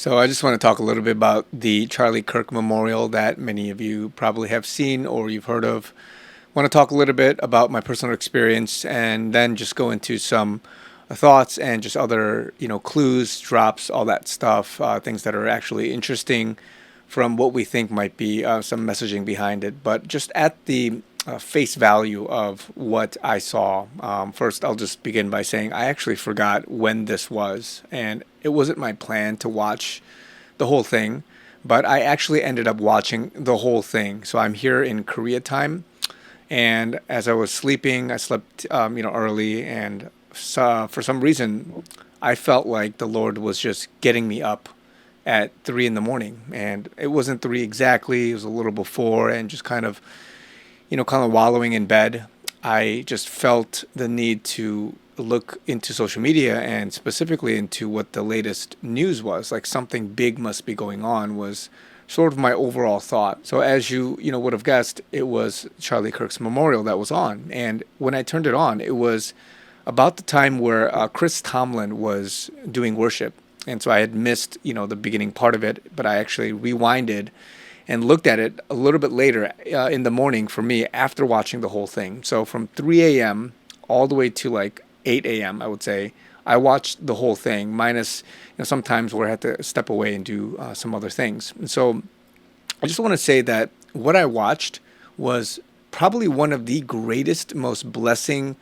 So I just want to talk a little bit about the Charlie Kirk Memorial that many of you probably have seen or you've heard of. Want to talk a little bit about my personal experience and then just go into some thoughts and just other, clues, drops, all that stuff, things that are actually interesting from what we think might be some messaging behind it. But just at the face value of what I saw, first I'll just begin by saying I actually forgot when this was, and it wasn't my plan to watch the whole thing, but I actually ended up watching the whole thing. So I'm here in Korea time, and as I was sleeping, I slept, early, and for some reason, I felt like the Lord was just getting me up at 3 in the morning, and it wasn't three exactly; it was a little before, and just kind of wallowing in bed. I just felt the need to look into social media and specifically into what the latest news was. Like something big must be going on was sort of my overall thought. So as you would have guessed, it was Charlie Kirk's memorial that was on. And when I turned it on, it was about the time where Chris Tomlin was doing worship. And so I had missed, the beginning part of it, but I actually rewinded and looked at it a little bit later in the morning for me after watching the whole thing. So from 3 a.m. all the way to like 8 a.m., I would say, I watched the whole thing, minus sometimes where I had to step away and do some other things. And so I just want to say that what I watched was probably one of the greatest, most blessing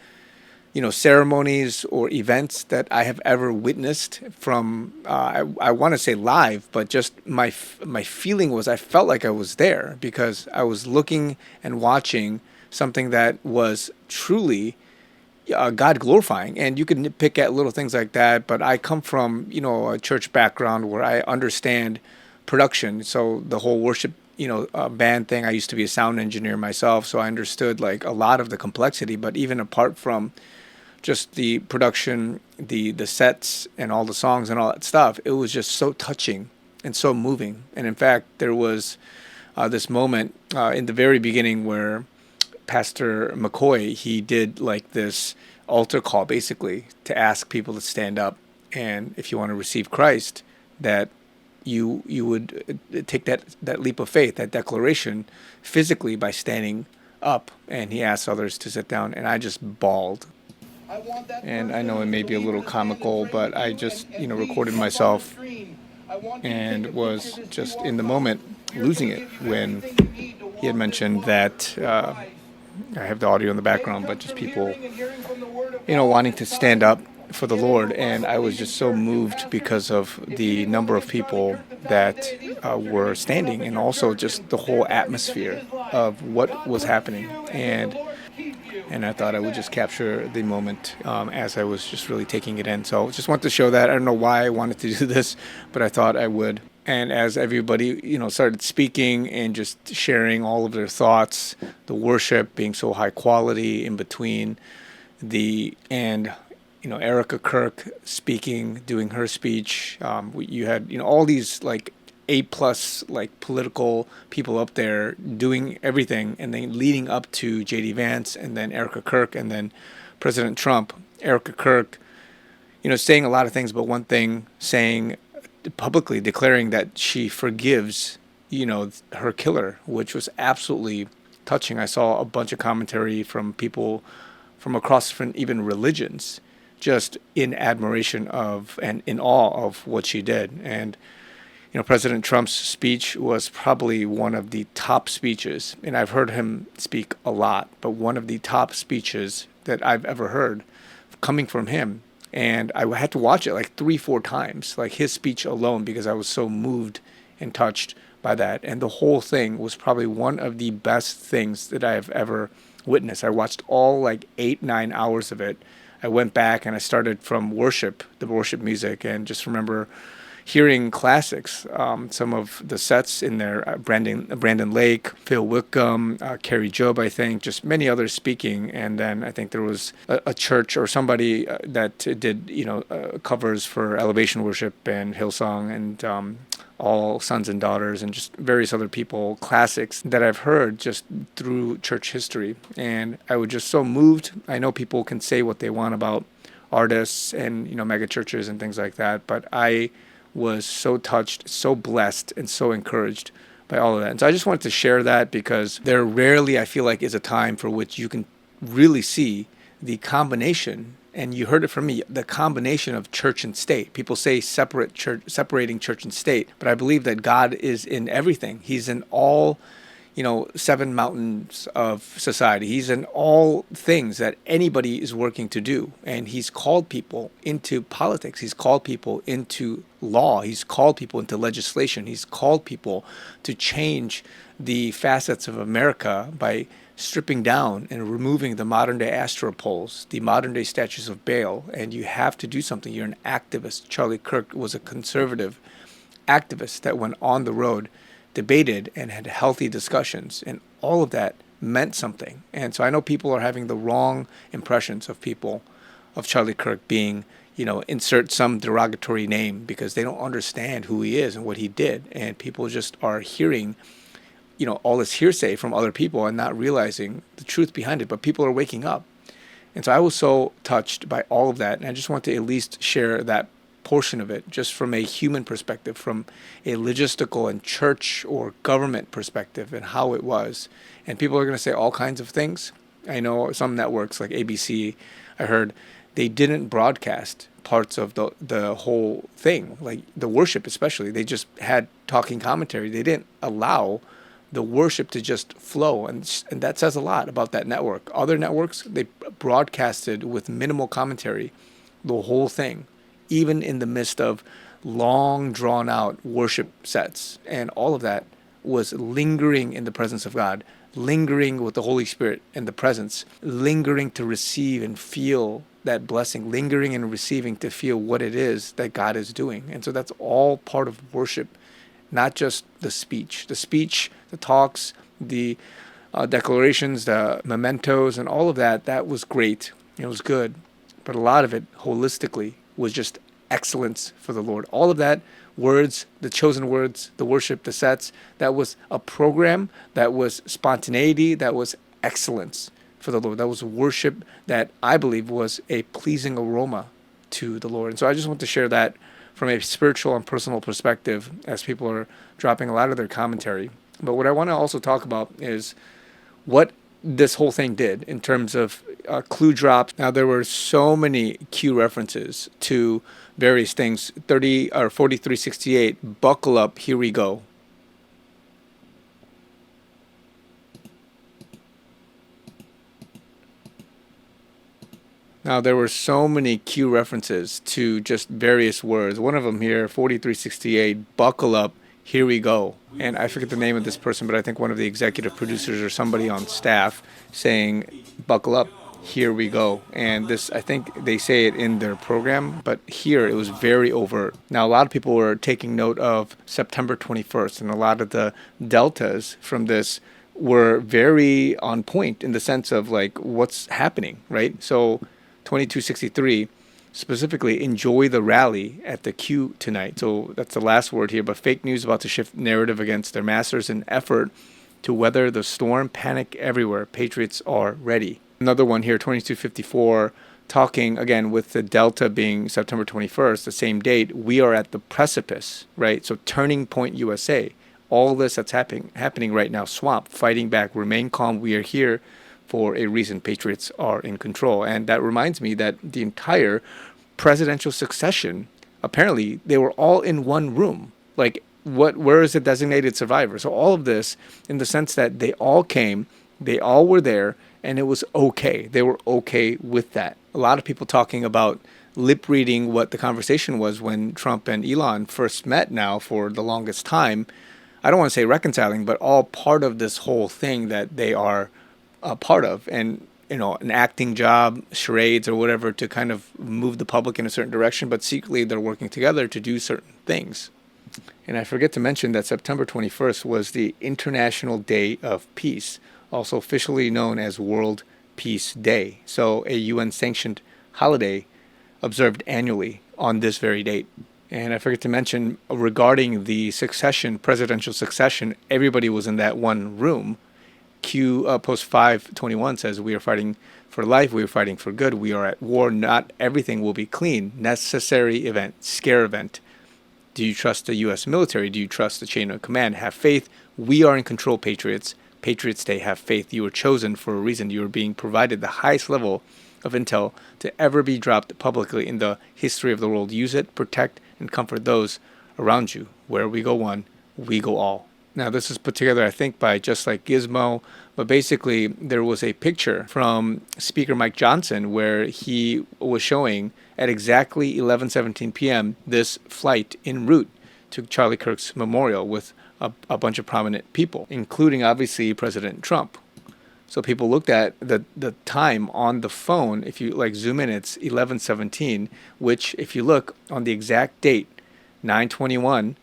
ceremonies or events that I have ever witnessed from, I want to say live, but just my feeling was I felt like I was there because I was looking and watching something that was truly God glorifying. And you can pick at little things like that, but I come from, a church background where I understand production. So the whole worship, band thing, I used to be a sound engineer myself, so I understood like a lot of the complexity, but even apart from just the production, the sets, and all the songs and all that stuff. It was just so touching and so moving. And in fact, there was this moment in the very beginning where Pastor McCoy he did like this altar call basically to ask people to stand up and if you want to receive Christ, that you would take that leap of faith, that declaration, physically by standing up. And he asked others to sit down, and I just bawled. And I know it may be a little comical, but I just, recorded myself and was just in the moment losing it when he had mentioned that I have the audio in the background, but just people, wanting to stand up for the Lord. And I was just so moved because of the number of people that were standing and also just the whole atmosphere of what was happening. And I thought I would just capture the moment as I was just really taking it in. So just wanted to show that. I don't know why I wanted to do this, but I thought I would. And as everybody, started speaking and just sharing all of their thoughts, the worship being so high quality in between and Erica Kirk speaking, doing her speech. You had, all these like A+ like political people up there doing everything, and then leading up to JD Vance and then Erica Kirk and then President Trump. Erica Kirk, saying a lot of things, but one thing, saying publicly declaring that she forgives, her killer, which was absolutely touching. I saw a bunch of commentary from people from across different even religions, just in admiration of and in awe of what she did. And President Trump's speech was probably one of the top speeches, and I've heard him speak a lot, but one of the top speeches that I've ever heard coming from him. And I had to watch it like 3, 4 times, like his speech alone, because I was so moved and touched by that. And the whole thing was probably one of the best things that I have ever witnessed. I watched all like 8, 9 hours of it. I went back and I started from the worship music, and just remember hearing classics, some of the sets in there, Brandon Lake, Phil Wickham, Carrie Job, I think, just many others speaking. And then I think there was a church or somebody that did, covers for Elevation Worship and Hillsong and All Sons and Daughters and just various other people, classics that I've heard just through church history. And I was just so moved. I know people can say what they want about artists and, mega churches and things like that, but I was so touched, so blessed, and so encouraged by all of that. And so I just wanted to share that because there rarely, I feel like, is a time for which you can really see the combination, and you heard it from me, the combination of church and state. People say separating church and state, but I believe that God is in everything. He's in all, seven mountains of society. He's in all things that anybody is working to do. And he's called people into politics. He's called people into law. He's called people into legislation. He's called people to change the facets of America by stripping down and removing the modern day astropoles, the modern day statues of Baal. And you have to do something. You're an activist. Charlie Kirk was a conservative activist that went on the road, debated, and had healthy discussions, and all of that meant something. And so I know people are having the wrong impressions of Charlie Kirk being, insert some derogatory name, because they don't understand who he is and what he did. And people just are hearing, all this hearsay from other people and not realizing the truth behind it. But people are waking up. And so I was so touched by all of that. And I just want to at least share that portion of it, just from a human perspective, from a logistical and church or government perspective, and how it was. And people are going to say all kinds of things. I know some networks like ABC, I heard they didn't broadcast parts of the whole thing, like the worship especially. They just had talking commentary. They didn't allow the worship to just flow, and that says a lot about that network. Other networks, they broadcasted with minimal commentary the whole thing, even in the midst of long, drawn-out worship sets. And all of that was lingering in the presence of God, lingering with the Holy Spirit and the presence, lingering to receive and feel that blessing, lingering and receiving to feel what it is that God is doing. And so that's all part of worship, not just the speech. The talks, the declarations, the mementos, and all of that, that was great. It was good. But a lot of it, holistically, was just excellence for the Lord. All of that, words, the chosen words, the worship, the sets, that was a program, that was spontaneity, that was excellence for the Lord. That was worship that I believe was a pleasing aroma to the Lord. And so I just want to share that from a spiritual and personal perspective as people are dropping a lot of their commentary. But what I want to also talk about is what this whole thing did in terms of clue drops. Now, there were so many Q references to various things. 4368, buckle up, here we go. Now, there were so many Q references to just various words. One of them here, 4368, buckle up, here we go. And I forget the name of this person, but I think one of the executive producers or somebody on staff saying, buckle up, here we go. And this, I think they say it in their program, but here it was very overt. Now, a lot of people were taking note of September 21st, and a lot of the deltas from this were very on point in the sense of like what's happening, right? So 2263, specifically, enjoy the rally at the Q tonight. So that's the last word here, but fake news about to shift narrative against their masters in effort to weather the storm. Panic everywhere. Patriots are ready. Another one here, 2254, talking again with the delta being September 21st, the same date. We are at the precipice, right? So turning point USA. All this that's happening right now. Swamp, fighting back, remain calm. We are here for a reason. Patriots are in control. And that reminds me that the entire presidential succession, apparently they were all in one room. Like, where is the designated survivor? So all of this in the sense that they all came, they all were there, and it was okay. They were okay with that. A lot of people talking about lip reading what the conversation was when Trump and Elon first met now for the longest time. I don't want to say reconciling, but all part of this whole thing that they are a part of, and an acting job, charades or whatever, to kind of move the public in a certain direction, but secretly they're working together to do certain things. And I forget to mention that September 21st was the International Day of Peace, also officially known as World Peace Day. So a UN-sanctioned holiday observed annually on this very date. And I forget to mention regarding the presidential succession, everybody was in that one room. Q post 521 says, we are fighting for life, we are fighting for good, we are at war, not everything will be clean. Necessary event, scare event. Do you trust the U.S. military? Do you trust the chain of command? Have faith. We are in control, patriots. Patriots Day, have faith. You were chosen for a reason. You are being provided the highest level of intel to ever be dropped publicly in the history of the world. Use it, protect, and comfort those around you. Where we go one, we go all. Now, this is put together, I think, by Just Like Gizmo, but basically there was a picture from Speaker Mike Johnson where he was showing at exactly 11:17 p.m. this flight en route to Charlie Kirk's memorial with a bunch of prominent people, including obviously President Trump. So people looked at the time on the phone. If you like zoom in, it's 11:17, which if you look on the exact date, 9/21,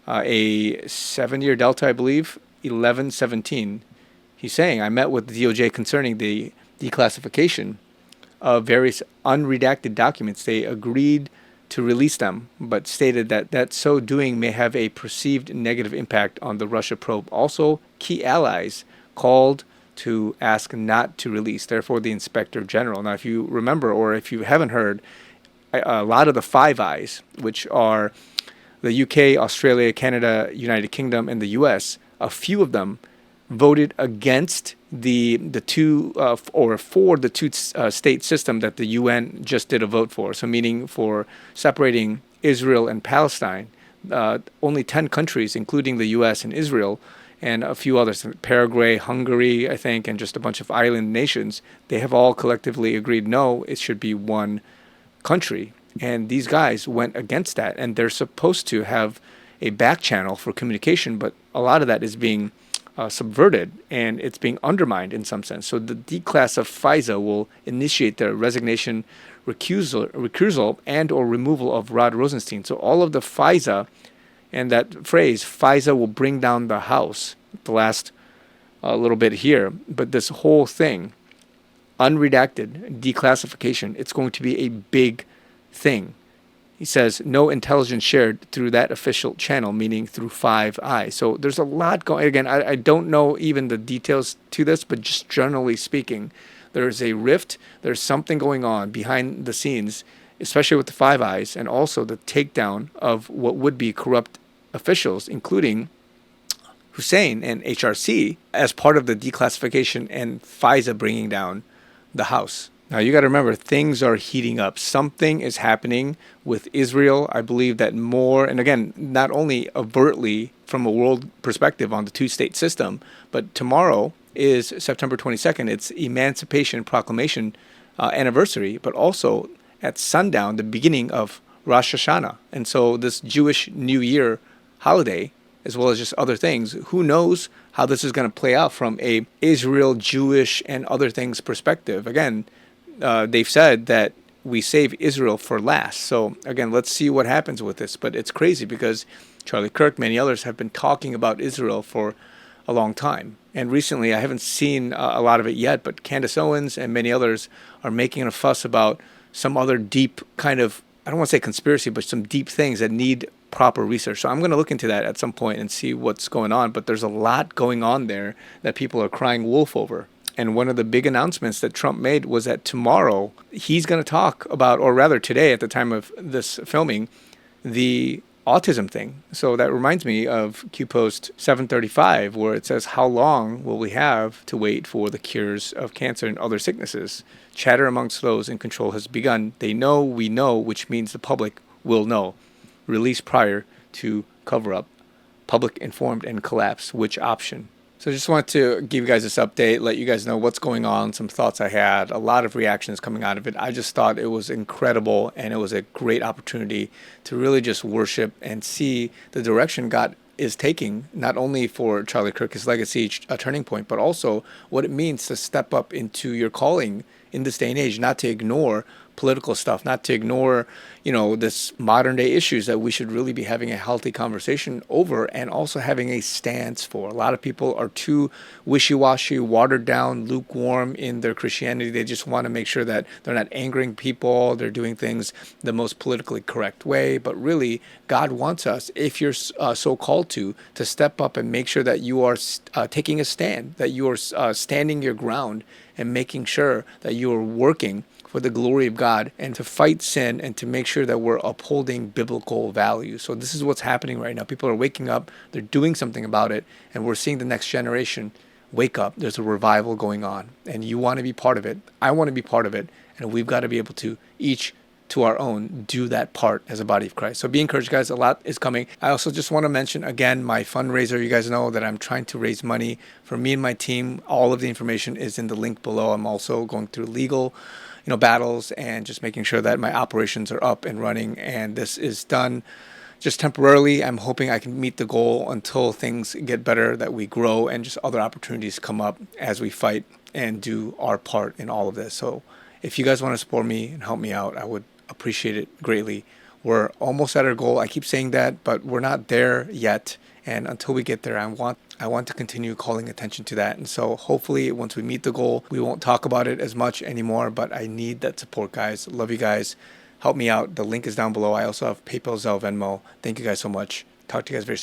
a 7-year delta, I believe, 11/17. He's saying, I met with the DOJ concerning the declassification of various unredacted documents. They agreed to release them, but stated that so doing may have a perceived negative impact on the Russia probe. Also, key allies called to ask not to release. Therefore, the Inspector General. Now, if you remember, or if you haven't heard, a lot of the Five Eyes, which are the UK, Australia, Canada, United Kingdom, and the US, a few of them voted against the two or for the two-state system that the UN just did a vote for. So meaning for separating Israel and Palestine. Only 10 countries, including the US and Israel, and a few others, Paraguay, Hungary, I think, and just a bunch of island nations, they have all collectively agreed, no, it should be one country. And these guys went against that, and they're supposed to have a back channel for communication, but a lot of that is being subverted, and it's being undermined in some sense. So the declass of FISA will initiate the resignation, recusal, and or removal of Rod Rosenstein. So all of the FISA, and that phrase, FISA will bring down the house, the last little bit here, but this whole thing, unredacted, declassification, it's going to be a big thing. He says no intelligence shared through that official channel, meaning through Five Eyes. So there's a lot going. Again, I don't know even the details to this, but just generally speaking, there's a rift. There's something going on behind the scenes, especially with the Five Eyes, and also the takedown of what would be corrupt officials, including Hussein and HRC, as part of the declassification and FISA bringing down the house. Now, you got to remember, things are heating up. Something is happening with Israel. I believe that more, and again, not only overtly from a world perspective on the two-state system, but tomorrow is September 22nd. It's Emancipation Proclamation anniversary, but also at sundown, the beginning of Rosh Hashanah. And so this Jewish New Year holiday, as well as just other things, who knows how this is going to play out from a Israel, Jewish, and other things perspective. Again, they've said that we save Israel for last. So again, let's see what happens with this. But it's crazy because Charlie Kirk, many others have been talking about Israel for a long time. And recently, I haven't seen a lot of it yet, but Candace Owens and many others are making a fuss about some other deep kind of, I don't want to say conspiracy, but some deep things that need proper research. So I'm going to look into that at some point and see what's going on. But there's a lot going on there that people are crying wolf over. And one of the big announcements that Trump made was that tomorrow he's going to talk about, or rather today at the time of this filming, the autism thing. So that reminds me of Q Post 735, where it says, how long will we have to wait for the cures of cancer and other sicknesses? Chatter amongst those in control has begun. They know we know, which means the public will know. Release prior to cover up. Public informed and collapse. Which option? So I just want to give you guys this update, let you guys know what's going on, some thoughts I had, a lot of reactions coming out of it. I just thought it was incredible, and it was a great opportunity to really just worship and see the direction God is taking, not only for Charlie Kirk, his legacy, a turning point, but also what it means to step up into your calling in this day and age, not to ignore political stuff, not to ignore, this modern day issues that we should really be having a healthy conversation over and also having a stance for. A lot of people are too wishy-washy, watered down, lukewarm in their Christianity. They just want to make sure that they're not angering people. They're doing things the most politically correct way. But really, God wants us, if you're so called to step up and make sure that you are taking a stand, that you are standing your ground and making sure that you are working for the glory of God and to fight sin and to make sure that we're upholding biblical values. So this is what's happening right now. People are waking up, they're doing something about it, and we're seeing the next generation wake up. There's a revival going on, and you want to be part of it. I want to be part of it, and we've got to be able to each to our own do that part as a body of Christ. So be encouraged, guys. A lot is coming. I also just want to mention again my fundraiser. You guys know that I'm trying to raise money for me and my team. All of the information is in the link below. I'm also going through legal battles and just making sure that my operations are up and running, and this is done just temporarily. I'm hoping I can meet the goal until things get better, that we grow and just other opportunities come up as we fight and do our part in all of this. So if you guys want to support me and help me out, I would appreciate it greatly. We're almost at our goal. I keep saying that, but we're not there yet. And until we get there, I want to continue calling attention to that. And so hopefully once we meet the goal, we won't talk about it as much anymore, but I need that support, guys. Love you guys. Help me out. The link is down below. I also have PayPal, Zelle, Venmo. Thank you guys so much. Talk to you guys very soon.